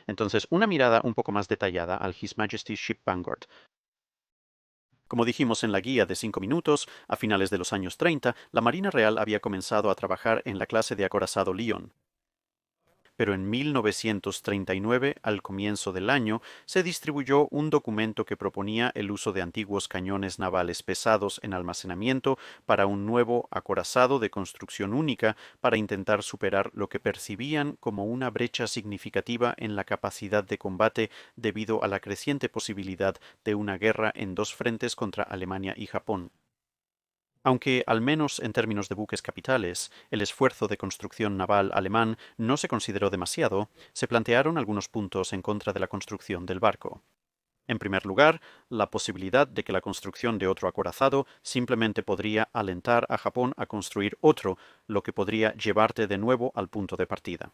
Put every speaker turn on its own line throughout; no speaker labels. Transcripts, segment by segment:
Entonces, una mirada un poco más detallada al His Majesty's Ship Vanguard. Como dijimos en la guía de 5 minutos, a finales de los años 30, la Marina Real había comenzado a trabajar en la clase de acorazado Lyon. Pero en 1939, al comienzo del año, se distribuyó un documento que proponía el uso de antiguos cañones navales pesados en almacenamiento para un nuevo acorazado de construcción única para intentar superar lo que percibían como una brecha significativa en la capacidad de combate debido a la creciente posibilidad de una guerra en dos frentes contra Alemania y Japón. Aunque, al menos en términos de buques capitales, el esfuerzo de construcción naval alemán no se consideró demasiado, se plantearon algunos puntos en contra de la construcción del barco. En primer lugar, la posibilidad de que la construcción de otro acorazado simplemente podría alentar a Japón a construir otro, lo que podría llevarte de nuevo al punto de partida.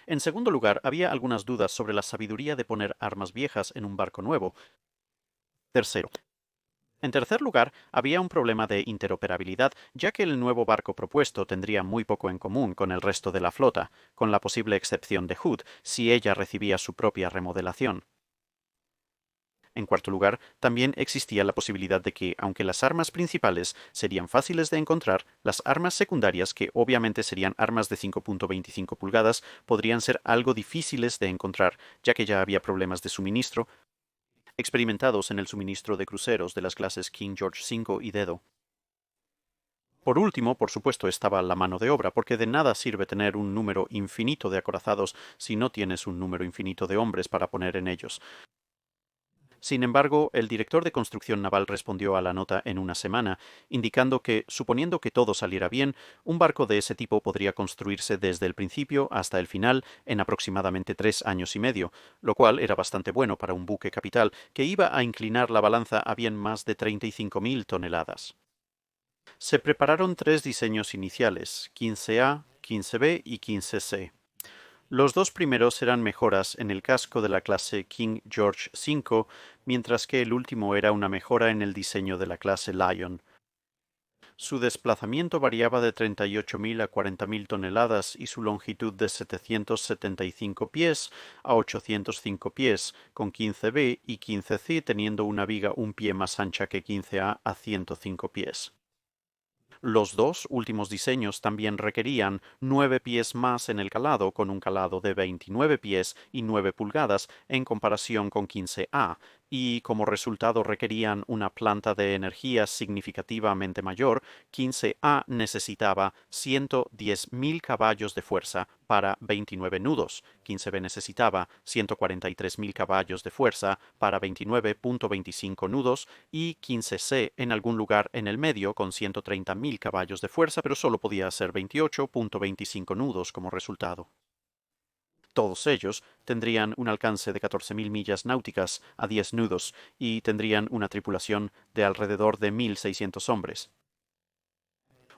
En segundo lugar, había algunas dudas sobre la sabiduría de poner armas viejas en un barco nuevo. Tercero, en tercer lugar, había un problema de interoperabilidad, ya que el nuevo barco propuesto tendría muy poco en común con el resto de la flota, con la posible excepción de Hood, si ella recibía su propia remodelación. En cuarto lugar, también existía la posibilidad de que, aunque las armas principales serían fáciles de encontrar, las armas secundarias, que obviamente serían armas de 5.25 pulgadas, podrían ser algo difíciles de encontrar, ya que ya había problemas de suministro experimentados en el suministro de cruceros de las clases King George V y Dedo. Por último, por supuesto, estaba la mano de obra, porque de nada sirve tener un número infinito de acorazados si no tienes un número infinito de hombres para poner en ellos. Sin embargo, el director de construcción naval respondió a la nota en una semana, indicando que, suponiendo que todo saliera bien, un barco de ese tipo podría construirse desde el principio hasta el final en aproximadamente 3 años y medio, lo cual era bastante bueno para un buque capital que iba a inclinar la balanza a bien más de 35.000 toneladas. Se prepararon tres diseños iniciales, 15A, 15B y 15C. Los dos primeros eran mejoras en el casco de la clase King George V, mientras que el último era una mejora en el diseño de la clase Lion. Su desplazamiento variaba de 38.000 a 40.000 toneladas y su longitud de 775 pies a 805 pies, con 15B y 15C teniendo una viga un pie más ancha que 15A a 105 pies. Los dos últimos diseños también requerían 9 pies más en el calado, con un calado de 29 pies y 9 pulgadas en comparación con 15A, y como resultado requerían una planta de energía significativamente mayor. 15A necesitaba 110.000 caballos de fuerza para 29 nudos. 15B necesitaba 143.000 caballos de fuerza para 29.25 nudos y 15C en algún lugar en el medio con 130.000 caballos de fuerza, pero solo podía hacer 28.25 nudos como resultado. Todos ellos tendrían un alcance de 14.000 millas náuticas a 10 nudos y tendrían una tripulación de alrededor de 1.600 hombres.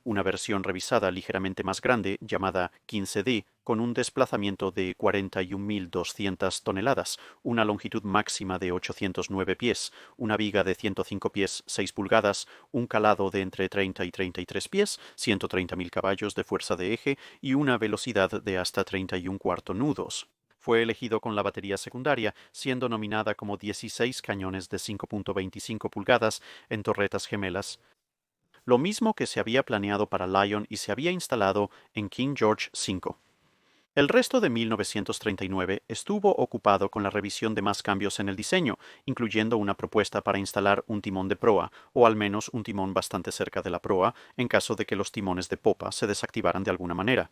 Una versión revisada ligeramente más grande, llamada 15D, con un desplazamiento de 41.200 toneladas, una longitud máxima de 809 pies, una viga de 105 pies 6 pulgadas, un calado de entre 30 y 33 pies, 130.000 caballos de fuerza de eje y una velocidad de hasta 31 nudos. Fue elegido con la batería secundaria, siendo nominada como 16 cañones de 5.25 pulgadas en torretas gemelas, lo mismo que se había planeado para Lion y se había instalado en King George V. El resto de 1939 estuvo ocupado con la revisión de más cambios en el diseño, incluyendo una propuesta para instalar un timón de proa, o al menos un timón bastante cerca de la proa, en caso de que los timones de popa se desactivaran de alguna manera.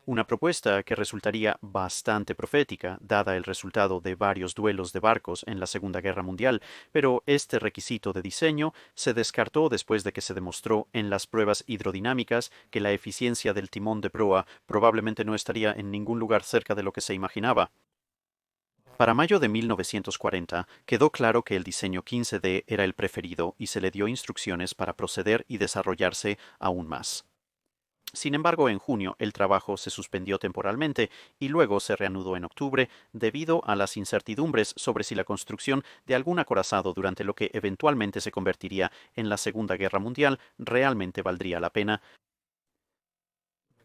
Una propuesta que resultaría bastante profética, dada el resultado de varios duelos de barcos en la Segunda Guerra Mundial, pero este requisito de diseño se descartó después de que se demostró en las pruebas hidrodinámicas que la eficiencia del timón de proa probablemente no estaría en ningún lugar cerca de lo que se imaginaba. Para mayo de 1940 quedó claro que el diseño 15D era el preferido y se le dio instrucciones para proceder y desarrollarse aún más. Sin embargo, en junio el trabajo se suspendió temporalmente y luego se reanudó en octubre debido a las incertidumbres sobre si la construcción de algún acorazado durante lo que eventualmente se convertiría en la Segunda Guerra Mundial realmente valdría la pena.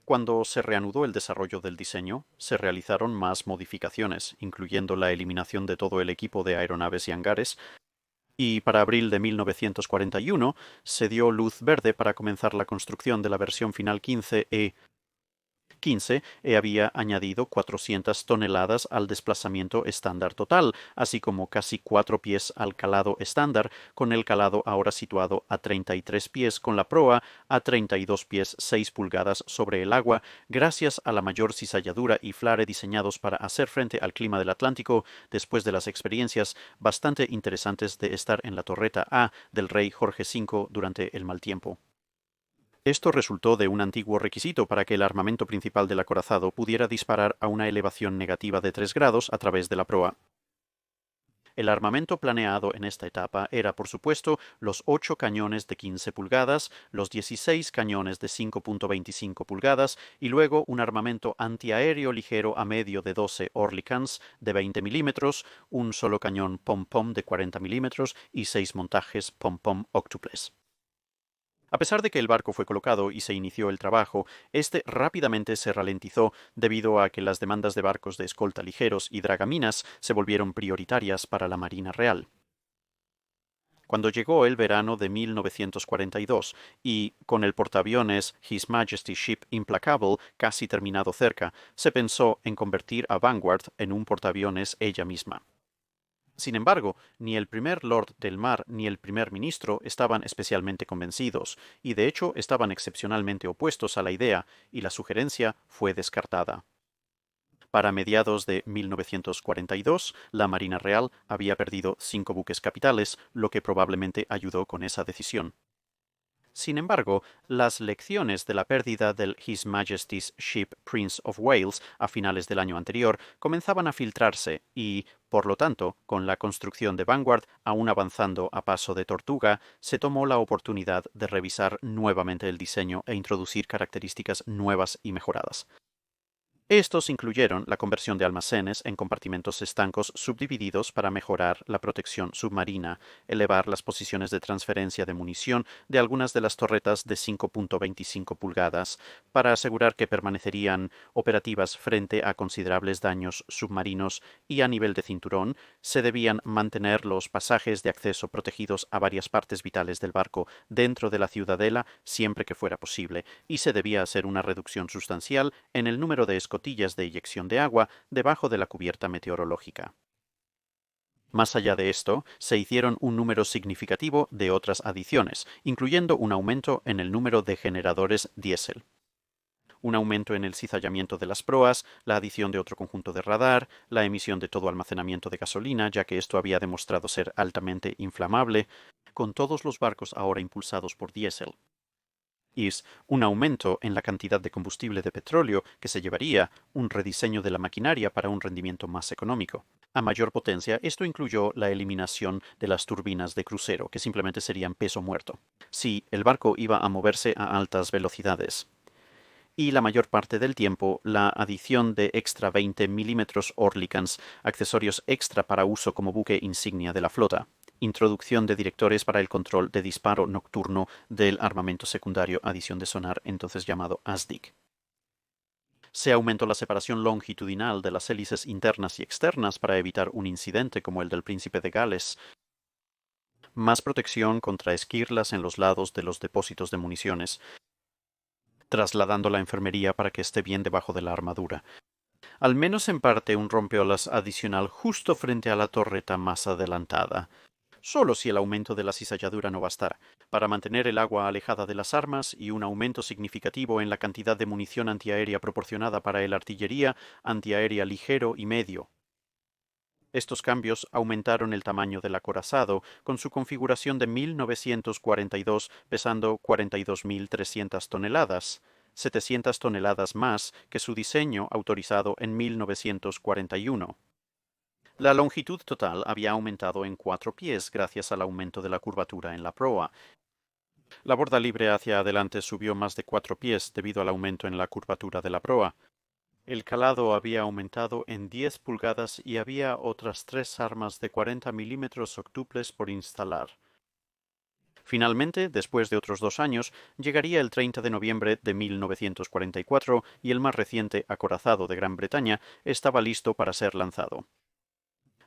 Cuando se reanudó el desarrollo del diseño, se realizaron más modificaciones, incluyendo la eliminación de todo el equipo de aeronaves y hangares, y para abril de 1941 se dio luz verde para comenzar la construcción de la versión final 15 había añadido 400 toneladas al desplazamiento estándar total, así como casi 4 pies al calado estándar, con el calado ahora situado a 33 pies con la proa a 32 pies 6 pulgadas sobre el agua, gracias a la mayor cizalladura y flare diseñados para hacer frente al clima del Atlántico después de las experiencias bastante interesantes de estar en la torreta A del rey Jorge V durante el mal tiempo. Esto resultó de un antiguo requisito para que el armamento principal del acorazado pudiera disparar a una elevación negativa de 3 grados a través de la proa. El armamento planeado en esta etapa era, por supuesto, los 8 cañones de 15 pulgadas, los 16 cañones de 5.25 pulgadas y luego un armamento antiaéreo ligero a medio de 12 Oerlikons de 20 milímetros, un solo cañón pom-pom de 40 milímetros y 6 montajes pom-pom óctuples. A pesar de que el barco fue colocado y se inició el trabajo, este rápidamente se ralentizó debido a que las demandas de barcos de escolta ligeros y dragaminas se volvieron prioritarias para la Marina Real. Cuando llegó el verano de 1942 y, con el portaaviones His Majesty's Ship Implacable casi terminado cerca, se pensó en convertir a Vanguard en un portaaviones ella misma. Sin embargo, ni el primer Lord del Mar ni el primer ministro estaban especialmente convencidos, y de hecho estaban excepcionalmente opuestos a la idea, y la sugerencia fue descartada. Para mediados de 1942, la Marina Real había perdido 5 buques capitales, lo que probablemente ayudó con esa decisión. Sin embargo, las lecciones de la pérdida del His Majesty's Ship Prince of Wales a finales del año anterior comenzaban a filtrarse y, por lo tanto, con la construcción de Vanguard aún avanzando a paso de tortuga, se tomó la oportunidad de revisar nuevamente el diseño e introducir características nuevas y mejoradas. Estos incluyeron la conversión de almacenes en compartimentos estancos subdivididos para mejorar la protección submarina, elevar las posiciones de transferencia de munición de algunas de las torretas de 5.25 pulgadas, para asegurar que permanecerían operativas frente a considerables daños submarinos, y a nivel de cinturón se debían mantener los pasajes de acceso protegidos a varias partes vitales del barco dentro de la ciudadela siempre que fuera posible, y se debía hacer una reducción sustancial en el número de escotillas de eyección de agua debajo de la cubierta meteorológica. Más allá de esto, se hicieron un número significativo de otras adiciones, incluyendo un aumento en el número de generadores diésel, un aumento en el cizallamiento de las proas, la adición de otro conjunto de radar, la emisión de todo almacenamiento de gasolina, ya que esto había demostrado ser altamente inflamable, con todos los barcos ahora impulsados por diésel. Un aumento en la cantidad de combustible de petróleo que se llevaría, un rediseño de la maquinaria para un rendimiento más económico. A mayor potencia, esto incluyó la eliminación de las turbinas de crucero, que simplemente serían peso muerto, si el barco iba a moverse a altas velocidades. Y la mayor parte del tiempo, la adición de extra 20 milímetros Oerlikons, accesorios extra para uso como buque insignia de la flota. Introducción de directores para el control de disparo nocturno del armamento secundario, adición de sonar, entonces llamado ASDIC. Se aumentó la separación longitudinal de las hélices internas y externas para evitar un incidente como el del Príncipe de Gales. Más protección contra esquirlas en los lados de los depósitos de municiones, trasladando la enfermería para que esté bien debajo de la armadura. Al menos en parte un rompeolas adicional justo frente a la torreta más adelantada. Solo si el aumento de la cizalladura no bastara, para mantener el agua alejada de las armas y un aumento significativo en la cantidad de munición antiaérea proporcionada para el artillería antiaérea ligero y medio. Estos cambios aumentaron el tamaño del acorazado, con su configuración de 1942 pesando 42.300 toneladas, 700 toneladas más que su diseño autorizado en 1941. La longitud total había aumentado en 4 pies gracias al aumento de la curvatura en la proa. La borda libre hacia adelante subió más de 4 pies debido al aumento en la curvatura de la proa. El calado había aumentado en 10 pulgadas y había otras 3 armas de 40 milímetros octuples por instalar. Finalmente, después de otros 2 años, llegaría el 30 de noviembre de 1944 y el más reciente acorazado de Gran Bretaña estaba listo para ser lanzado.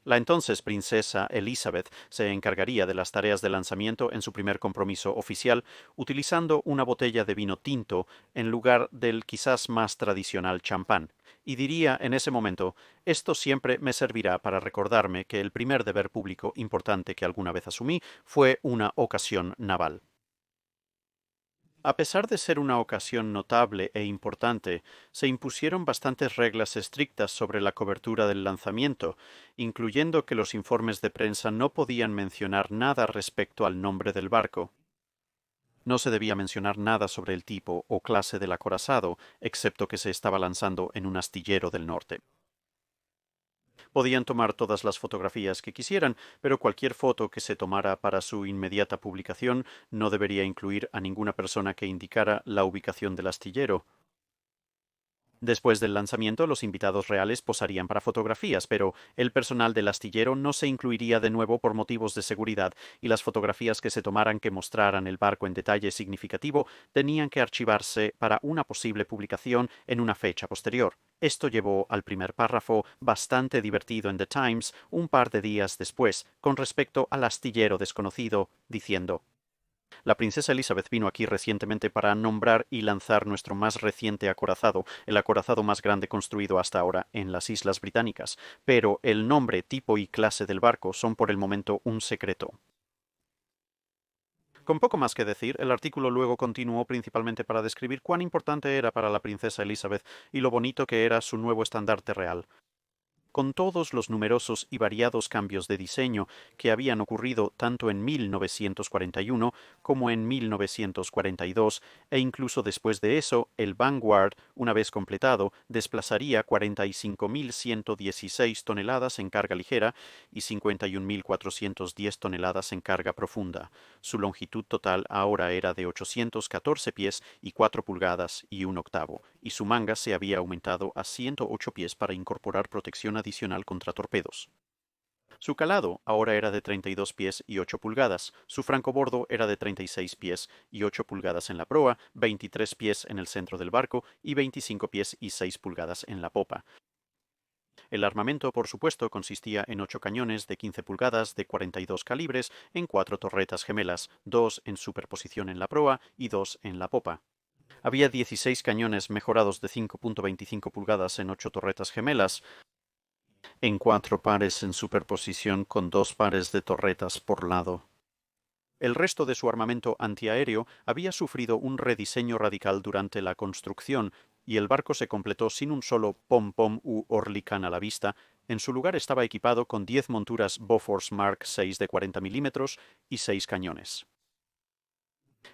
La entonces princesa Elizabeth se encargaría de las tareas de lanzamiento en su primer compromiso oficial, utilizando una botella de vino tinto en lugar del quizás más tradicional champán, y diría en ese momento: esto siempre me servirá para recordarme que el primer deber público importante que alguna vez asumí fue una ocasión naval. A pesar de ser una ocasión notable e importante, se impusieron bastantes reglas estrictas sobre la cobertura del lanzamiento, incluyendo que los informes de prensa no podían mencionar nada respecto al nombre del barco. No se debía mencionar nada sobre el tipo o clase del acorazado, excepto que se estaba lanzando en un astillero del norte. Podían tomar todas las fotografías que quisieran, pero cualquier foto que se tomara para su inmediata publicación no debería incluir a ninguna persona que indicara la ubicación del astillero. Después del lanzamiento, los invitados reales posarían para fotografías, pero el personal del astillero no se incluiría de nuevo por motivos de seguridad, y las fotografías que se tomaran que mostraran el barco en detalle significativo tenían que archivarse para una posible publicación en una fecha posterior. Esto llevó al primer párrafo bastante divertido en The Times un par de días después, con respecto al astillero desconocido, diciendo: la princesa Elizabeth vino aquí recientemente para nombrar y lanzar nuestro más reciente acorazado, el acorazado más grande construido hasta ahora en las Islas Británicas, pero el nombre, tipo y clase del barco son por el momento un secreto. Con poco más que decir, el artículo luego continuó principalmente para describir cuán importante era para la princesa Elizabeth y lo bonito que era su nuevo estandarte real. Con todos los numerosos y variados cambios de diseño que habían ocurrido tanto en 1941 como en 1942, e incluso después de eso, el Vanguard, una vez completado, desplazaría 45.116 toneladas en carga ligera y 51.410 toneladas en carga profunda. Su longitud total ahora era de 814 pies y 4 pulgadas y un octavo, y su manga se había aumentado a 108 pies para incorporar protección adicional contra torpedos. Su calado ahora era de 32 pies y 8 pulgadas, su francobordo era de 36 pies y 8 pulgadas en la proa, 23 pies en el centro del barco y 25 pies y 6 pulgadas en la popa. El armamento, por supuesto, consistía en 8 cañones de 15 pulgadas de 42 calibres en 4 torretas gemelas, 2 en superposición en la proa y 2 en la popa. Había 16 cañones mejorados de 5.25 pulgadas en 8 torretas gemelas, en 4 pares en superposición con 2 pares de torretas por lado. El resto de su armamento antiaéreo había sufrido un rediseño radical durante la construcción, y el barco se completó sin un solo pom-pom u Oerlikon a la vista. En su lugar estaba equipado con 10 monturas Bofors Mark 6 de 40 milímetros y 6 cañones.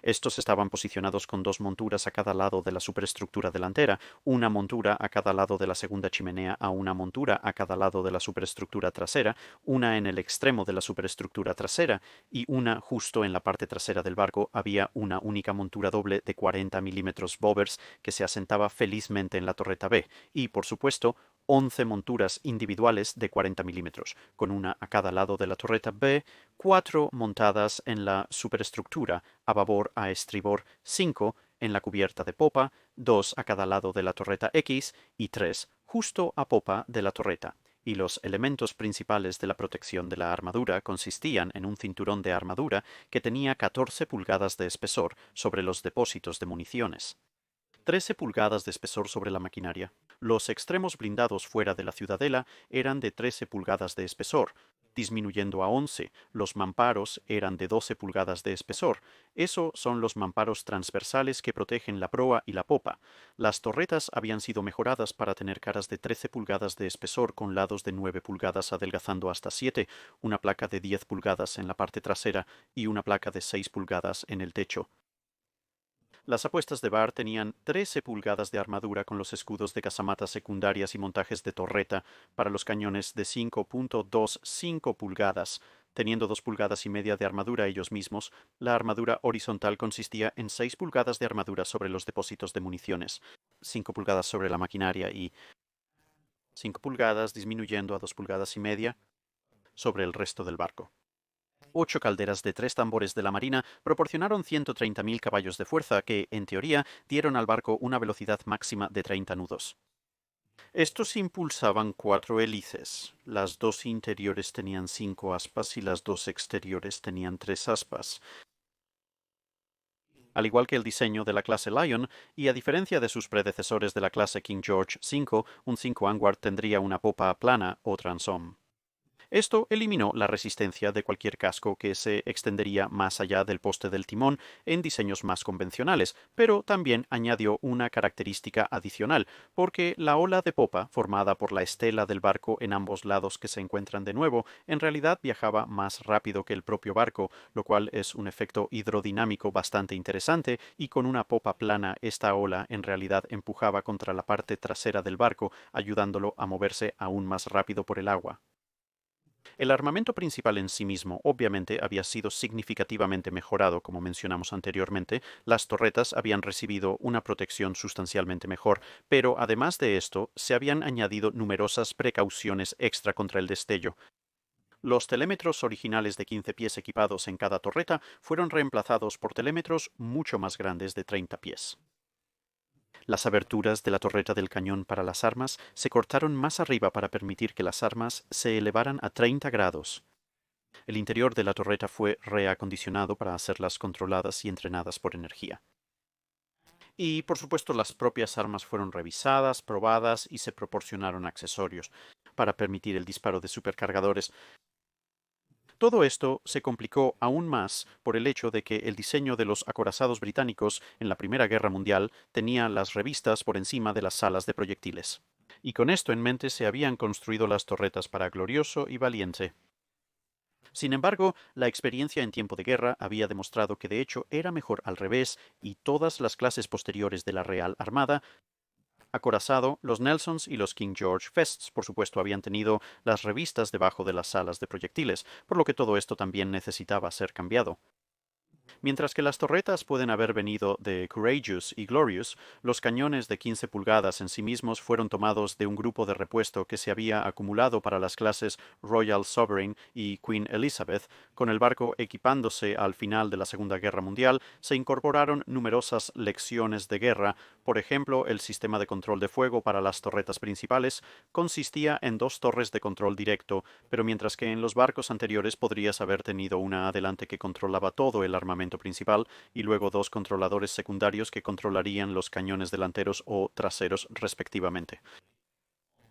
Estos estaban posicionados con 2 monturas a cada lado de la superestructura delantera, una montura a cada lado de la segunda chimenea a una montura a cada lado de la superestructura trasera, una en el extremo de la superestructura trasera y una justo en la parte trasera del barco. Había una única montura doble de 40 milímetros Bovers que se asentaba felizmente en la torreta B y, por supuesto, 11 monturas individuales de 40 milímetros, con una a cada lado de la torreta B, 4 montadas en la superestructura, a babor, a estribor, 5 en la cubierta de popa, 2 a cada lado de la torreta X y 3 justo a popa de la torreta. Y los elementos principales de la protección de la armadura consistían en un cinturón de armadura que tenía 14 pulgadas de espesor sobre los depósitos de municiones, 13 pulgadas de espesor sobre la maquinaria. Los extremos blindados fuera de la ciudadela eran de 13 pulgadas de espesor, disminuyendo a 11. Los mamparos eran de 12 pulgadas de espesor. Esos son los mamparos transversales que protegen la proa y la popa. Las torretas habían sido mejoradas para tener caras de 13 pulgadas de espesor con lados de 9 pulgadas adelgazando hasta 7, una placa de 10 pulgadas en la parte trasera y una placa de 6 pulgadas en el techo. Las apuestas de bar tenían 13 pulgadas de armadura con los escudos de casamatas secundarias y montajes de torreta para los cañones de 5.25 pulgadas, teniendo 2 pulgadas y media de armadura ellos mismos. La armadura horizontal consistía en 6 pulgadas de armadura sobre los depósitos de municiones, 5 pulgadas sobre la maquinaria y 5 pulgadas disminuyendo a 2 pulgadas y media sobre el resto del barco. 8 calderas de 3 tambores de la Marina proporcionaron 130.000 caballos de fuerza que, en teoría, dieron al barco una velocidad máxima de 30 nudos. Estos impulsaban 4 hélices. Las 2 interiores tenían 5 aspas y las 2 exteriores tenían 3 aspas. Al igual que el diseño de la clase Lion, y a diferencia de sus predecesores de la clase King George V, un 5 Vanguard tendría una popa plana o transom. Esto eliminó la resistencia de cualquier casco que se extendería más allá del poste del timón en diseños más convencionales, pero también añadió una característica adicional, porque la ola de popa, formada por la estela del barco en ambos lados que se encuentran de nuevo, en realidad viajaba más rápido que el propio barco, lo cual es un efecto hidrodinámico bastante interesante, y con una popa plana esta ola en realidad empujaba contra la parte trasera del barco, ayudándolo a moverse aún más rápido por el agua. El armamento principal en sí mismo obviamente había sido significativamente mejorado, como mencionamos anteriormente. Las torretas habían recibido una protección sustancialmente mejor, pero además de esto, se habían añadido numerosas precauciones extra contra el destello. Los telémetros originales de 15 pies equipados en cada torreta fueron reemplazados por telémetros mucho más grandes de 30 pies. Las aberturas de la torreta del cañón para las armas se cortaron más arriba para permitir que las armas se elevaran a 30 grados. El interior de la torreta fue reacondicionado para hacerlas controladas y entrenadas por energía. Y por supuesto las propias armas fueron revisadas, probadas y se proporcionaron accesorios para permitir el disparo de supercargadores. Todo esto se complicó aún más por el hecho de que el diseño de los acorazados británicos en la Primera Guerra Mundial tenía las revistas por encima de las salas de proyectiles. Y con esto en mente se habían construido las torretas para Glorioso y Valiente. Sin embargo, la experiencia en tiempo de guerra había demostrado que de hecho era mejor al revés, y todas las clases posteriores de la Real Armada, acorazado, los Nelsons y los King George Fests, por supuesto, habían tenido las revistas debajo de las salas de proyectiles, por lo que todo esto también necesitaba ser cambiado. Mientras que las torretas pueden haber venido de Courageous y Glorious, los cañones de 15 pulgadas en sí mismos fueron tomados de un grupo de repuesto que se había acumulado para las clases Royal Sovereign y Queen Elizabeth. Con el barco equipándose al final de la Segunda Guerra Mundial, se incorporaron numerosas lecciones de guerra. Por ejemplo, el sistema de control de fuego para las torretas principales consistía en 2 torres de control directo, pero mientras que en los barcos anteriores podrías haber tenido una adelante que controlaba todo el armamento principal y luego 2 controladores secundarios que controlarían los cañones delanteros o traseros respectivamente.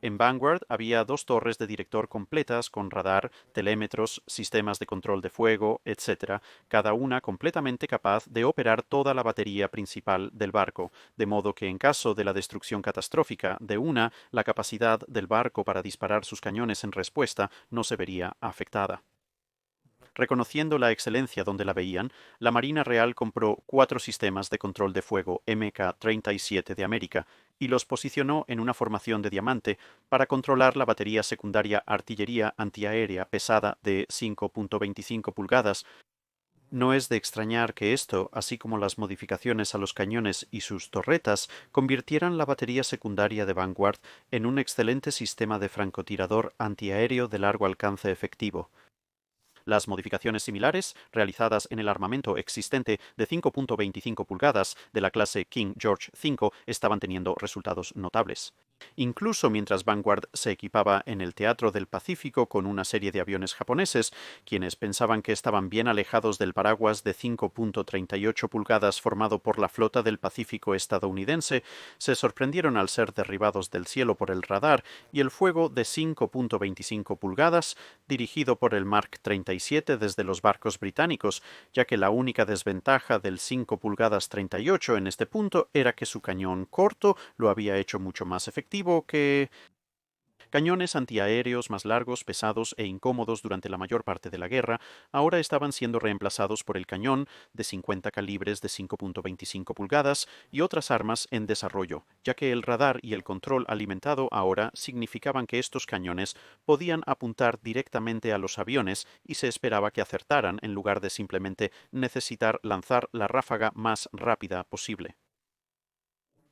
En Vanguard había 2 torres de director completas con radar, telémetros, sistemas de control de fuego, etc., cada una completamente capaz de operar toda la batería principal del barco, de modo que en caso de la destrucción catastrófica de una, la capacidad del barco para disparar sus cañones en respuesta no se vería afectada. Reconociendo la excelencia donde la veían, la Marina Real compró 4 sistemas de control de fuego Mk-37 de América y los posicionó en una formación de diamante para controlar la batería secundaria artillería antiaérea pesada de 5.25 pulgadas. No es de extrañar que esto, así como las modificaciones a los cañones y sus torretas, convirtieran la batería secundaria de Vanguard en un excelente sistema de francotirador antiaéreo de largo alcance efectivo. Las modificaciones similares, realizadas en el armamento existente de 5.25 pulgadas de la clase King George V, estaban teniendo resultados notables. Incluso mientras Vanguard se equipaba en el Teatro del Pacífico con una serie de aviones japoneses, quienes pensaban que estaban bien alejados del paraguas de 5.38 pulgadas formado por la flota del Pacífico estadounidense, se sorprendieron al ser derribados del cielo por el radar y el fuego de 5.25 pulgadas dirigido por el Mark 37 desde los barcos británicos, ya que la única desventaja del 5 pulgadas 38 en este punto era que su cañón corto lo había hecho mucho más efectivo que cañones antiaéreos más largos, pesados e incómodos durante la mayor parte de la guerra, ahora estaban siendo reemplazados por el cañón de 50 calibres de 5.25 pulgadas y otras armas en desarrollo, ya que el radar y el control alimentado ahora significaban que estos cañones podían apuntar directamente a los aviones y se esperaba que acertaran en lugar de simplemente necesitar lanzar la ráfaga más rápida posible.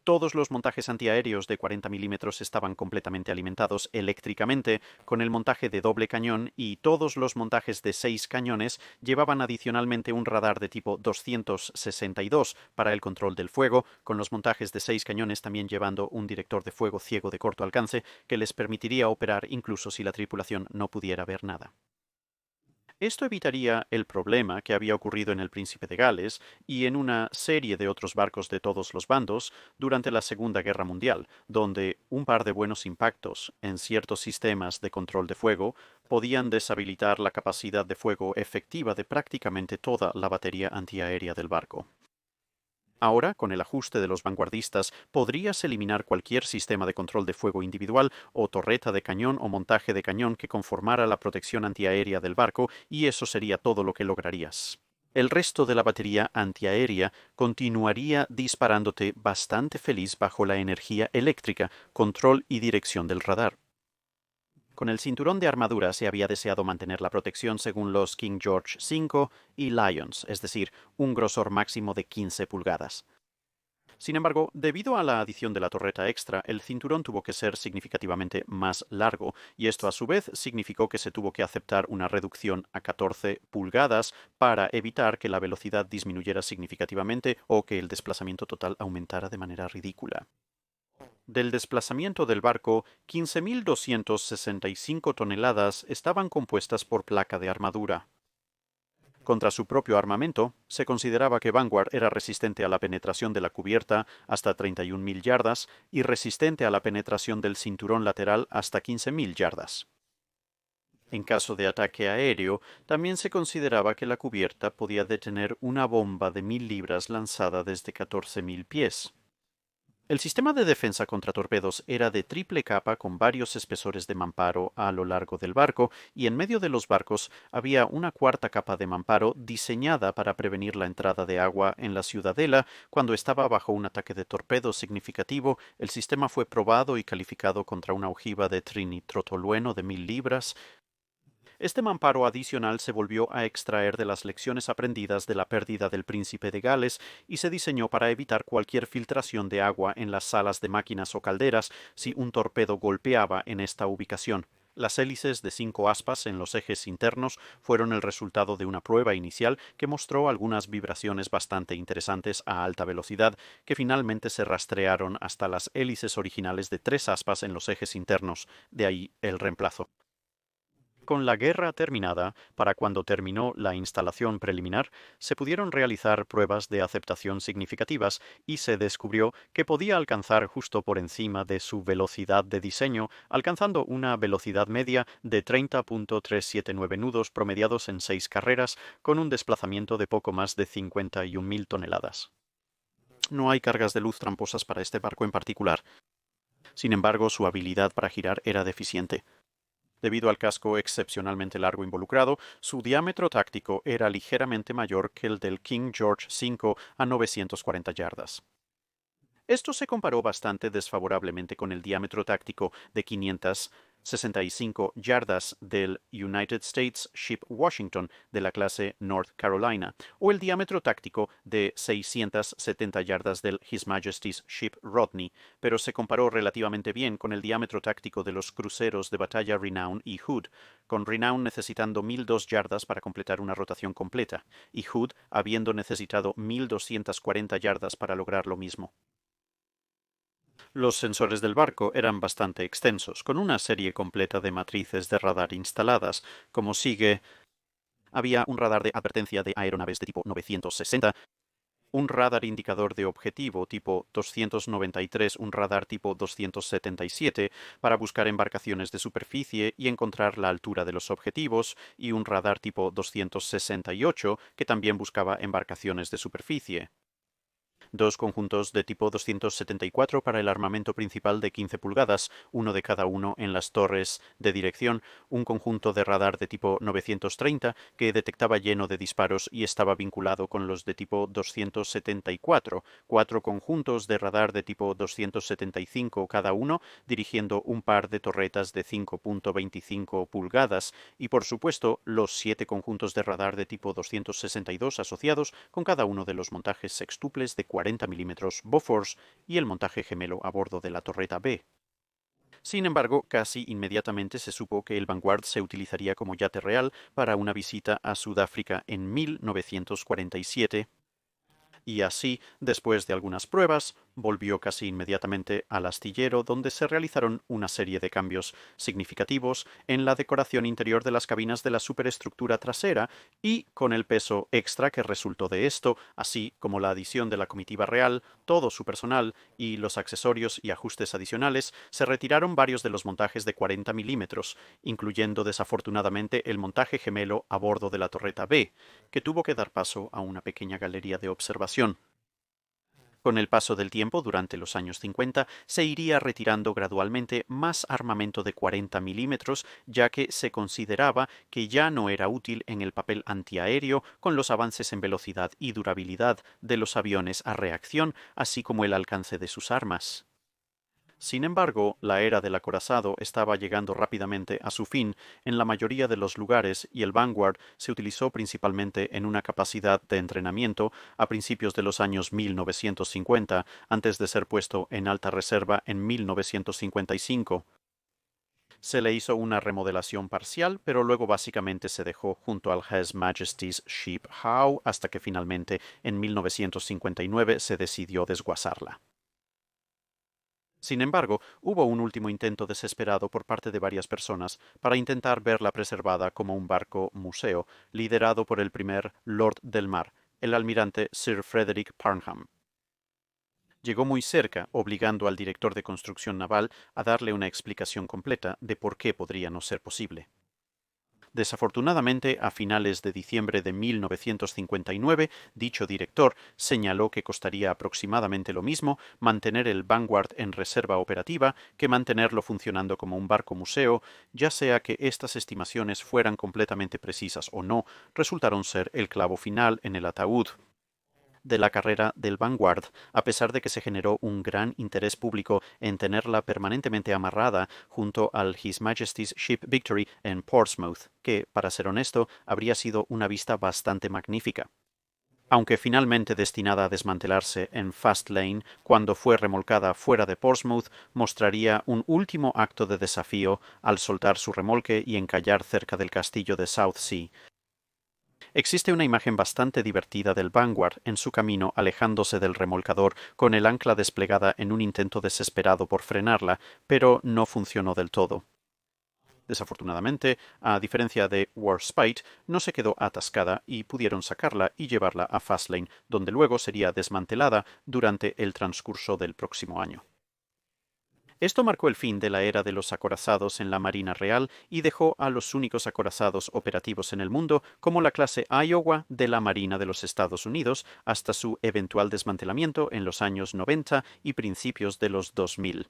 Todos los montajes antiaéreos de 40 milímetros estaban completamente alimentados eléctricamente con el montaje de doble cañón y todos los montajes de 6 cañones llevaban adicionalmente un radar de tipo 262 para el control del fuego, con los montajes de 6 cañones también llevando un director de fuego ciego de corto alcance que les permitiría operar incluso si la tripulación no pudiera ver nada. Esto evitaría el problema que había ocurrido en el Príncipe de Gales y en una serie de otros barcos de todos los bandos durante la Segunda Guerra Mundial, donde un par de buenos impactos en ciertos sistemas de control de fuego podían deshabilitar la capacidad de fuego efectiva de prácticamente toda la batería antiaérea del barco. Ahora, con el ajuste de los vanguardistas, podrías eliminar cualquier sistema de control de fuego individual o torreta de cañón o montaje de cañón que conformara la protección antiaérea del barco, y eso sería todo lo que lograrías. El resto de la batería antiaérea continuaría disparándote bastante feliz bajo la energía eléctrica, control y dirección del radar. Con el cinturón de armadura se había deseado mantener la protección según los King George V y Lions, es decir, un grosor máximo de 15 pulgadas. Sin embargo, debido a la adición de la torreta extra, el cinturón tuvo que ser significativamente más largo, y esto a su vez significó que se tuvo que aceptar una reducción a 14 pulgadas para evitar que la velocidad disminuyera significativamente o que el desplazamiento total aumentara de manera ridícula. Del desplazamiento del barco, 15.265 toneladas estaban compuestas por placa de armadura. Contra su propio armamento, se consideraba que Vanguard era resistente a la penetración de la cubierta hasta 31.000 yardas y resistente a la penetración del cinturón lateral hasta 15.000 yardas. En caso de ataque aéreo, también se consideraba que la cubierta podía detener una bomba de 1.000 libras lanzada desde 14.000 pies. El sistema de defensa contra torpedos era de triple capa con varios espesores de mamparo a lo largo del barco, y en medio de los barcos había una cuarta capa de mamparo diseñada para prevenir la entrada de agua en la ciudadela cuando estaba bajo un ataque de torpedos significativo. El sistema fue probado y calificado contra una ojiva de trinitrotolueno de 1.000 libras. Este mamparo adicional se volvió a extraer de las lecciones aprendidas de la pérdida del Príncipe de Gales y se diseñó para evitar cualquier filtración de agua en las salas de máquinas o calderas si un torpedo golpeaba en esta ubicación. Las hélices de 5 aspas en los ejes internos fueron el resultado de una prueba inicial que mostró algunas vibraciones bastante interesantes a alta velocidad que finalmente se rastrearon hasta las hélices originales de 3 aspas en los ejes internos, de ahí el reemplazo. Con la guerra terminada, para cuando terminó la instalación preliminar, se pudieron realizar pruebas de aceptación significativas y se descubrió que podía alcanzar justo por encima de su velocidad de diseño, alcanzando una velocidad media de 30.379 nudos promediados en 6 carreras, con un desplazamiento de poco más de 51.000 toneladas. No hay cargas de luz tramposas para este barco en particular. Sin embargo, su habilidad para girar era deficiente. Debido al casco excepcionalmente largo involucrado, su diámetro táctico era ligeramente mayor que el del King George V a 940 yardas. Esto se comparó bastante desfavorablemente con el diámetro táctico de 565 yardas del United States Ship Washington de la clase North Carolina, o el diámetro táctico de 670 yardas del His Majesty's Ship Rodney, pero se comparó relativamente bien con el diámetro táctico de los cruceros de batalla Renown y Hood, con Renown necesitando 1.002 yardas para completar una rotación completa, y Hood habiendo necesitado 1.240 yardas para lograr lo mismo. Los sensores del barco eran bastante extensos, con una serie completa de matrices de radar instaladas, como sigue. Había un radar de advertencia de aeronaves de tipo 960, un radar indicador de objetivo tipo 293, un radar tipo 277 para buscar embarcaciones de superficie y encontrar la altura de los objetivos, y un radar tipo 268 que también buscaba embarcaciones de superficie. Dos conjuntos de tipo 274 para el armamento principal de 15 pulgadas, uno de cada uno en las torres de dirección, un conjunto de radar de tipo 930 que detectaba lleno de disparos y estaba vinculado con los de tipo 274, cuatro conjuntos de radar de tipo 275 cada uno, dirigiendo un par de torretas de 5.25 pulgadas, y por supuesto los 7 conjuntos de radar de tipo 262 asociados con cada uno de los montajes sextuples de 40 40 mm Bofors y el montaje gemelo a bordo de la torreta B. Sin embargo, casi inmediatamente se supo que el Vanguard se utilizaría como yate real para una visita a Sudáfrica en 1947, y así, después de algunas pruebas, volvió casi inmediatamente al astillero, donde se realizaron una serie de cambios significativos en la decoración interior de las cabinas de la superestructura trasera, y con el peso extra que resultó de esto, así como la adición de la comitiva real, todo su personal y los accesorios y ajustes adicionales, se retiraron varios de los montajes de 40 milímetros, incluyendo desafortunadamente el montaje gemelo a bordo de la torreta B, que tuvo que dar paso a una pequeña galería de observación. Con el paso del tiempo, durante los años 50, se iría retirando gradualmente más armamento de 40 milímetros, ya que se consideraba que ya no era útil en el papel antiaéreo con los avances en velocidad y durabilidad de los aviones a reacción, así como el alcance de sus armas. Sin embargo, la era del acorazado estaba llegando rápidamente a su fin en la mayoría de los lugares, y el Vanguard se utilizó principalmente en una capacidad de entrenamiento a principios de los años 1950, antes de ser puesto en alta reserva en 1955. Se le hizo una remodelación parcial, pero luego básicamente se dejó junto al His Majesty's Ship Howe hasta que finalmente en 1959 se decidió desguazarla. Sin embargo, hubo un último intento desesperado por parte de varias personas para intentar verla preservada como un barco museo, liderado por el primer Lord del Mar, el almirante Sir Frederick Parnham. Llegó muy cerca, obligando al director de construcción naval a darle una explicación completa de por qué podría no ser posible. Desafortunadamente, a finales de diciembre de 1959, dicho director señaló que costaría aproximadamente lo mismo mantener el Vanguard en reserva operativa que mantenerlo funcionando como un barco museo, ya sea que estas estimaciones fueran completamente precisas o no, resultaron ser el clavo final en el ataúd de la carrera del Vanguard, a pesar de que se generó un gran interés público en tenerla permanentemente amarrada junto al His Majesty's Ship Victory en Portsmouth, que, para ser honesto, habría sido una vista bastante magnífica. Aunque finalmente destinada a desmantelarse en Fastlane cuando fue remolcada fuera de Portsmouth, mostraría un último acto de desafío al soltar su remolque y encallar cerca del castillo de Southsea. Existe una imagen bastante divertida del Vanguard en su camino alejándose del remolcador con el ancla desplegada en un intento desesperado por frenarla, pero no funcionó del todo. Desafortunadamente, a diferencia de Warspite, no se quedó atascada y pudieron sacarla y llevarla a Fastlane, donde luego sería desmantelada durante el transcurso del próximo año. Esto marcó el fin de la era de los acorazados en la Marina Real y dejó a los únicos acorazados operativos en el mundo como la clase Iowa de la Marina de los Estados Unidos hasta su eventual desmantelamiento en los años 90 y principios de los 2000.